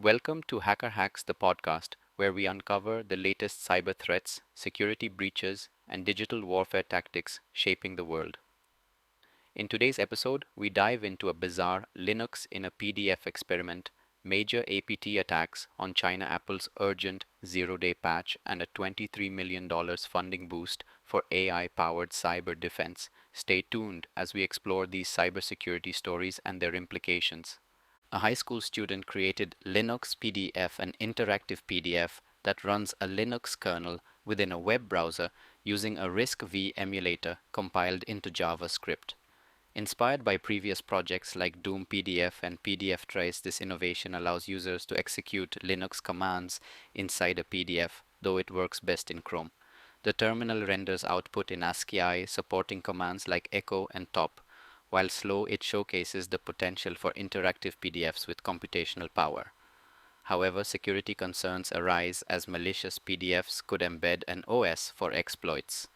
Welcome to Hacker Hacks, the podcast, where we uncover the latest cyber threats, security breaches, and digital warfare tactics shaping the world. In today's episode, we dive into a bizarre Linux in a PDF experiment, major APT attacks on China Apple's urgent zero-day patch, and a $23 million funding boost for AI-powered cyber defense. Stay tuned as we explore these cybersecurity stories and their implications. A high school student created Linux PDF, an interactive PDF that runs a Linux kernel within a web browser using a RISC-V emulator compiled into JavaScript. Inspired by previous projects like Doom PDF and PDF Trace, this innovation allows users to execute Linux commands inside a PDF, though it works best in Chrome. The terminal renders output in ASCII, supporting commands like echo and top. While slow, it showcases the potential for interactive PDFs with computational power. However, security concerns arise as malicious PDFs could embed an OS for exploits.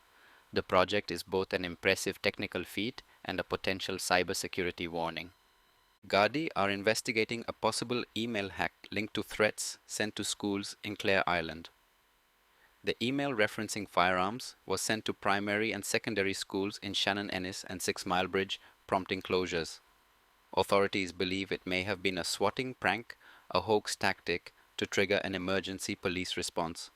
The project is both an impressive technical feat and a potential cybersecurity warning. Gardaí are investigating a possible email hack linked to threats sent to schools in Clare Island. The email referencing firearms was sent to primary and secondary schools in Shannon Ennis and Six Mile Bridge, prompting closures. Authorities believe it may have been a swatting prank, a hoax tactic to trigger an emergency police response.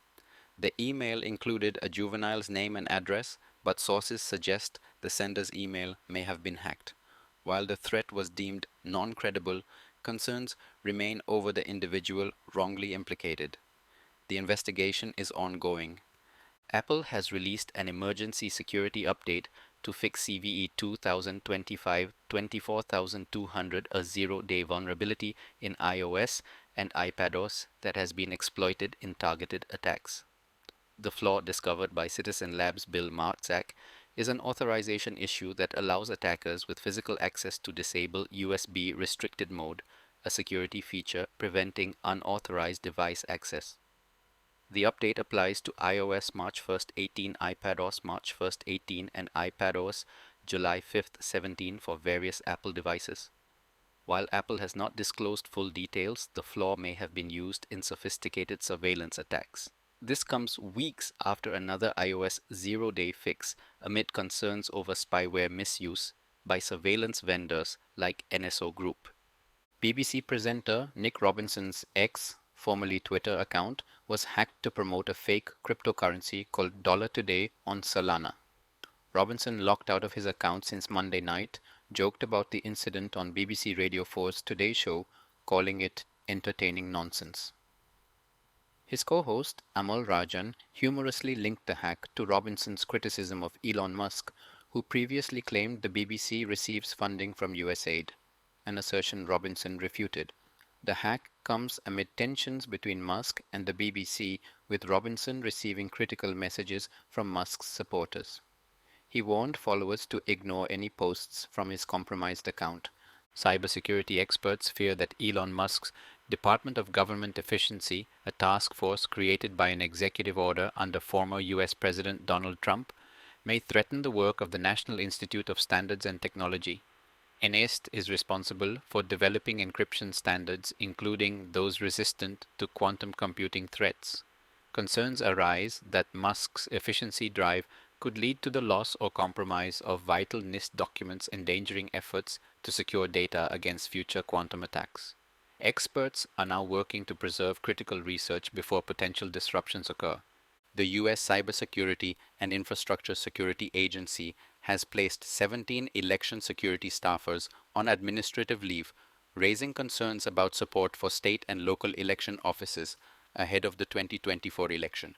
The email included a juvenile's name and address, but sources suggest the sender's email may have been hacked. While the threat was deemed non-credible, concerns remain over the individual wrongly implicated. The investigation is ongoing. Apple has released an emergency security update to fix CVE 2025-24200, a zero-day vulnerability in iOS and iPadOS that has been exploited in targeted attacks. The flaw discovered by Citizen Labs' Bill Marczak is an authorization issue that allows attackers with physical access to disable USB restricted mode, a security feature preventing unauthorized device access. The update applies to iOS March 1st 18, iPadOS March 1st 18, and iPadOS July 5th 17 for various Apple devices. While Apple has not disclosed full details, the flaw may have been used in sophisticated surveillance attacks. This comes weeks after another iOS zero-day fix amid concerns over spyware misuse by surveillance vendors like NSO Group. BBC presenter Nick Robinson's X, formerly Twitter account, was hacked to promote a fake cryptocurrency called Dollar Today on Solana. Robinson, locked out of his account since Monday night, joked about the incident on BBC Radio 4's Today Show, calling it entertaining nonsense. His co-host, Amal Rajan, humorously linked the hack to Robinson's criticism of Elon Musk, who previously claimed the BBC receives funding from USAID, an assertion Robinson refuted. The hack comes amid tensions between Musk and the BBC, with Robinson receiving critical messages from Musk's supporters. He warned followers to ignore any posts from his compromised account. Cybersecurity experts fear that Elon Musk's Department of Government Efficiency, a task force created by an executive order under former US President Donald Trump, may threaten the work of the National Institute of Standards and Technology. NIST is responsible for developing encryption standards, including those resistant to quantum computing threats. Concerns arise that Musk's efficiency drive could lead to the loss or compromise of vital NIST documents, endangering efforts to secure data against future quantum attacks. Experts are now working to preserve critical research before potential disruptions occur. The U.S. Cybersecurity and Infrastructure Security Agency has placed 17 election security staffers on administrative leave, raising concerns about support for state and local election offices ahead of the 2024 election.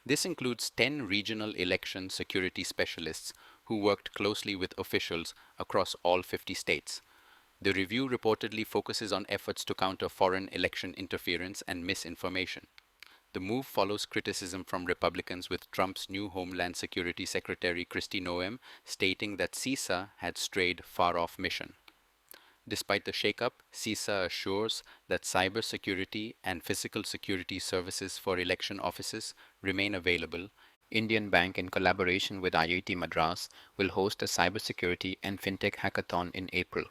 This includes 10 regional election security specialists who worked closely with officials across all 50 states. The review reportedly focuses on efforts to counter foreign election interference and misinformation. The move follows criticism from Republicans, with Trump's new Homeland Security Secretary Kristi Noem stating that CISA had strayed far off mission. Despite the shakeup, CISA assures that cybersecurity and physical security services for election offices remain available. Indian Bank, in collaboration with IIT Madras, will host a cybersecurity and fintech hackathon in April.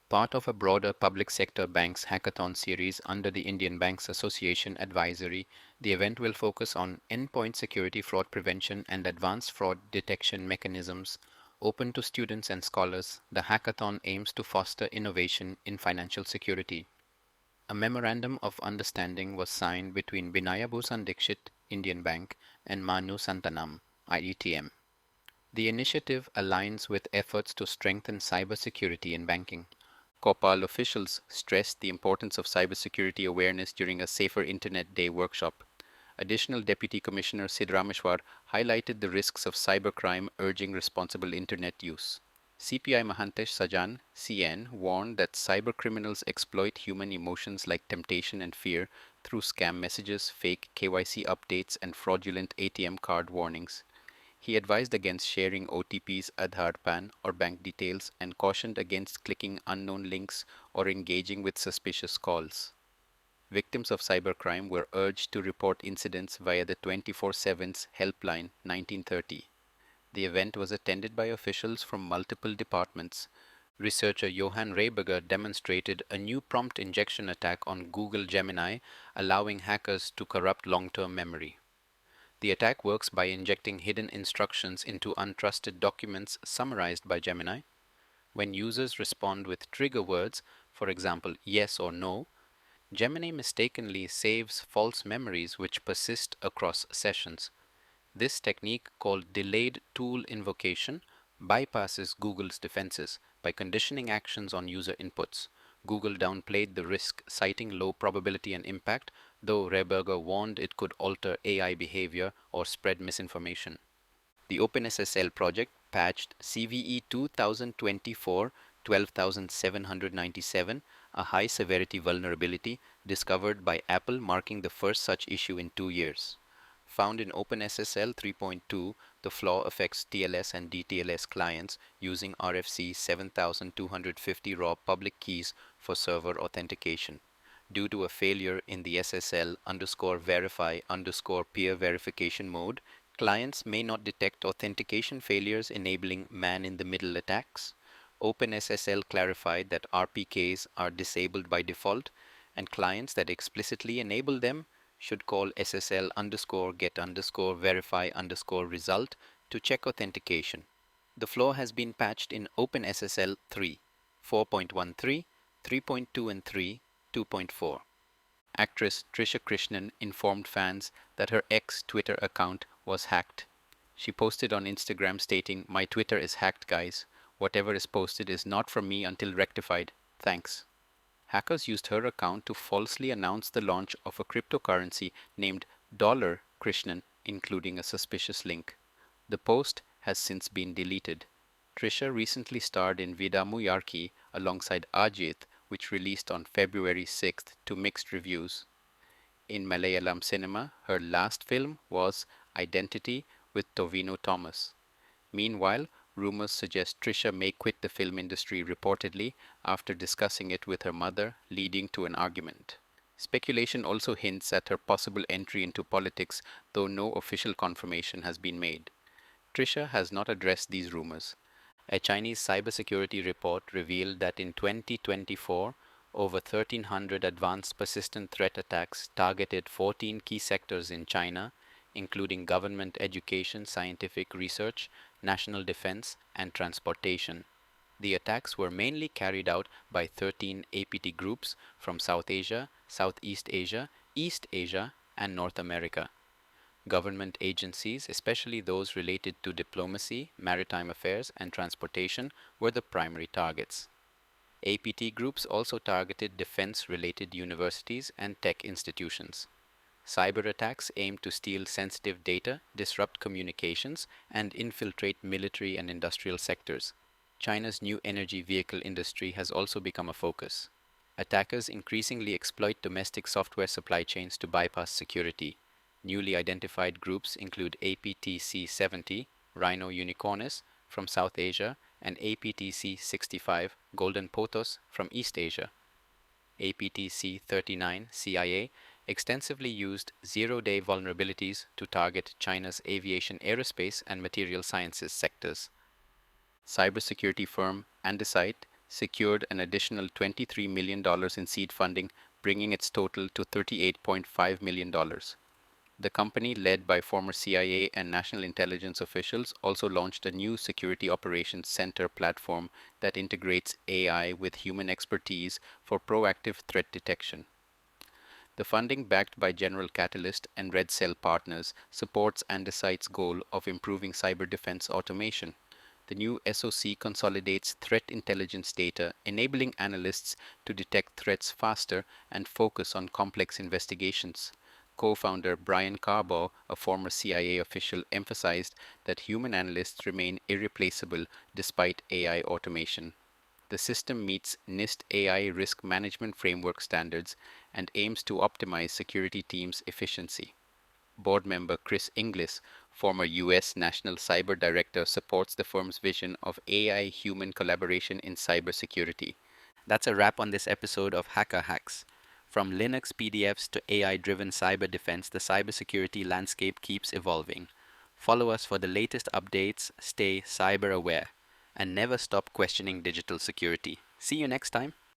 Part of a broader public sector banks hackathon series under the Indian Banks Association advisory, the event will focus on endpoint security fraud prevention and advanced fraud detection mechanisms. Open to students and scholars, the hackathon aims to foster innovation in financial security. A memorandum of understanding was signed between Vinaya Bhusan Dixit, Indian Bank, and Manu Santanam, IETM. The initiative aligns with efforts to strengthen cybersecurity in banking. Kopal officials stressed the importance of cybersecurity awareness during a Safer Internet Day workshop. Additional Deputy Commissioner Sid Rameshwar highlighted the risks of cybercrime, urging responsible Internet use. CPI Mahantesh Sajan, CN, warned that cybercriminals exploit human emotions like temptation and fear through scam messages, fake KYC updates, and fraudulent ATM card warnings. He advised against sharing OTPs, Aadhaar PAN, or bank details and cautioned against clicking unknown links or engaging with suspicious calls. Victims of cybercrime were urged to report incidents via the 24/7's helpline 1930. The event was attended by officials from multiple departments. Researcher Johan Reiberger demonstrated a new prompt injection attack on Google Gemini, allowing hackers to corrupt long-term memory. The attack works by injecting hidden instructions into untrusted documents summarized by Gemini. When users respond with trigger words, for example, yes or no, Gemini mistakenly saves false memories which persist across sessions. This technique, called delayed tool invocation, bypasses Google's defenses by conditioning actions on user inputs. Google downplayed the risk, citing low probability and impact, though Rehberger warned it could alter AI behavior or spread misinformation. The OpenSSL project patched CVE 2024 12797, a high severity vulnerability discovered by Apple, marking the first such issue in 2 years. Found in OpenSSL 3.2, the flaw affects TLS and DTLS clients using RFC 7250 raw public keys for server authentication. Due to a failure in the SSL underscore verify underscore peer verification mode, clients may not detect authentication failures, enabling man-in-the-middle attacks. OpenSSL clarified that RPKs are disabled by default, and clients that explicitly enable them should call SSL underscore get underscore verify underscore result to check authentication. The flaw has been patched in OpenSSL 3, 4.13, 3.2 and 3, 2.4. Actress Trisha Krishnan informed fans that her ex-Twitter account was hacked. She posted on Instagram stating, "My Twitter is hacked, guys. Whatever is posted is not from me until rectified. Thanks." Hackers used her account to falsely announce the launch of a cryptocurrency named Dollar Krishnan, including a suspicious link. The post has since been deleted. Trisha recently starred in Vidamu Yarki alongside Ajit, which released on February 6th to mixed reviews. In Malayalam cinema, her last film was Identity with Tovino Thomas. Meanwhile, rumors suggest Trisha may quit the film industry reportedly after discussing it with her mother, leading to an argument. Speculation also hints at her possible entry into politics, though no official confirmation has been made. Trisha has not addressed these rumors. A Chinese cybersecurity report revealed that in 2024, over 1,300 advanced persistent threat attacks targeted 14 key sectors in China, including government, education, scientific research, national defense, and transportation. The attacks were mainly carried out by 13 APT groups from South Asia, Southeast Asia, East Asia, and North America. Government agencies, especially those related to diplomacy, maritime affairs, and transportation, were the primary targets. APT groups also targeted defense-related universities and tech institutions. Cyber attacks aim to steal sensitive data, disrupt communications, and infiltrate military and industrial sectors. China's new energy vehicle industry has also become a focus. Attackers increasingly exploit domestic software supply chains to bypass security. Newly identified groups include APTC-70, Rhino Unicornis, from South Asia, and APTC-65, Golden Pothos, from East Asia. APTC-39, CIA, extensively used zero-day vulnerabilities to target China's aviation, aerospace, and material sciences sectors. Cybersecurity firm Andesite secured an additional $23 million in seed funding, bringing its total to $38.5 million. The company, led by former CIA and national intelligence officials, also launched a new Security Operations Center platform that integrates AI with human expertise for proactive threat detection. The funding, backed by General Catalyst and Red Cell Partners, supports Andesite's goal of improving cyber defense automation. The new SOC consolidates threat intelligence data, enabling analysts to detect threats faster and focus on complex investigations. Co-founder Brian Carbaugh, a former CIA official, emphasized that human analysts remain irreplaceable despite AI automation. The system meets NIST AI risk management framework standards and aims to optimize security teams' efficiency. Board member Chris Inglis, former U.S. National Cyber Director, supports the firm's vision of AI human collaboration in cybersecurity. That's a wrap on this episode of Hacker Hacks. From Linux PDFs to AI driven cyber defense, the cybersecurity landscape keeps evolving. Follow us for the latest updates, stay cyber aware, and never stop questioning digital security. See you next time.